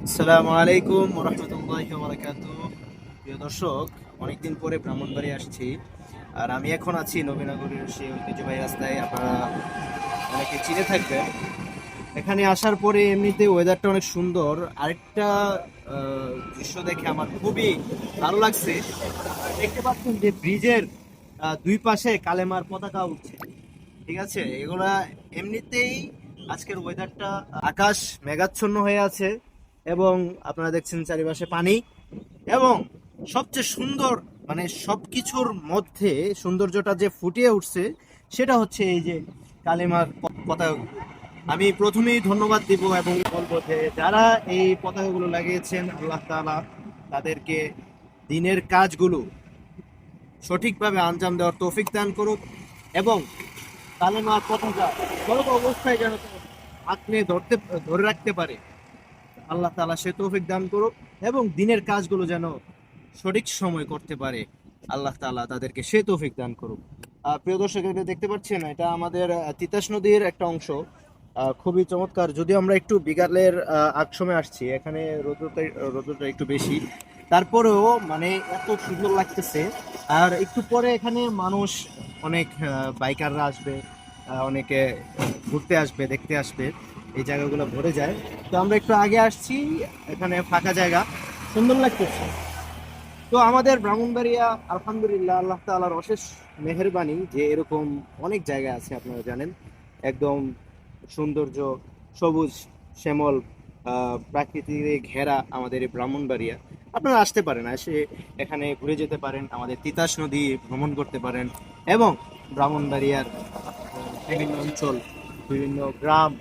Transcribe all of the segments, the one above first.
আসসালামু আলাইকুম রহমতুল্লাহি ওয়া বারাকাতুহু। প্রিয় দর্শক, অনেকদিন পরে ব্রাহ্মণবাড়ি আসছি। আর আমি এখন আছি নবীনগরের সেই ঐতিহ্যবাহী রাস্তায়, আপনারা অনেকে চিনে থাকবেন। এখানে আসার পরে এমনিতে ওয়েদারটা অনেক সুন্দর। আরেকটা দৃশ্য দেখে আমার খুবই ভালো লাগছে। দেখতে পাচ্ছেন যে ব্রিজের দুই পাশে কালেমার পতাকা উঠছে। ঠিক আছে, এগুলা এমনিতেই আজকের ওয়েদারটা, আকাশ মেঘাচ্ছন্ন হয়ে আছে এবং আপনারা দেখছেন চারিপাশে পানি। এবং সবচেয়ে সুন্দর, মানে সবকিছুর মধ্যে সৌন্দর্যটা যে ফুটিয়ে উঠছে সেটা হচ্ছে এই যে কালেমার পতাকা। আমি প্রথমেই ধন্যবাদ দিব এবং বলবো যে যারা এই পতাকাগুলো লাগিয়েছেন, আল্লাহ তাআলা তাদেরকে দিনের কাজগুলো সঠিকভাবে আঞ্জাম দেওয়ার তৌফিক দান করুক এবং কালেমার পতাকা সর্ব অবস্থায় যেন আঁকড়ে ধরে রাখতে পারে। আল্লাহ তাআলা সে তৌফিক দান করুক এবং দিনের কাজগুলো যেন সঠিক সময় করতে পারে। আল্লাহ তাআলা তাদেরকে সে তৌফিক দান করুক। প্রিয় দর্শক, এটা দেখতে পাচ্ছেন, এটা আমাদের তিতাস নদীর একটা অংশ। খুবই চমৎকার। যদিও আমরা একটু বিকালের আগ সময় আসছি, এখানে রোদ্রটা একটু বেশি, তারপরেও মানে এত সুন্দর লাগতেছে। আর একটু পরে এখানে মানুষ, অনেক বাইকাররা আসবে, অনেকে ঘুরতে আসবে, দেখতে আসবে। এই জায়গাগুলো ভরে যায়। তো আমরা একটু আগে আসছি, এখানে ফাঁকা জায়গা, সুন্দর লাগতেছে। তো আমাদের ব্রাহ্মণবাড়িয়া, আলহামদুলিল্লাহ, আল্লাহ তাআলার অশেষ মেহেরবানি যে এরকম অনেক জায়গা আছে, আপনারা জানেন, একদম সৌন্দর্য, সবুজ শ্যামল প্রাকৃতিক ঘেরা আমাদের এই ব্রাহ্মণবাড়িয়া। আপনারা আসতে পারেন, এসে এখানে ঘুরে যেতে পারেন, আমাদের তিতাস নদী ভ্রমণ করতে পারেন এবং ব্রাহ্মণবাড়িয়ার বিভিন্ন অঞ্চল, বিভিন্ন গ্রাম,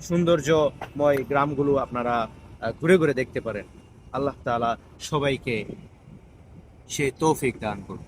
সৌন্দর্যময় গ্রামগুলো আপনারা ঘুরে ঘুরে দেখতে পারেন। আল্লাহ তাআলা সবাইকে সে তৌফিক দান করুন।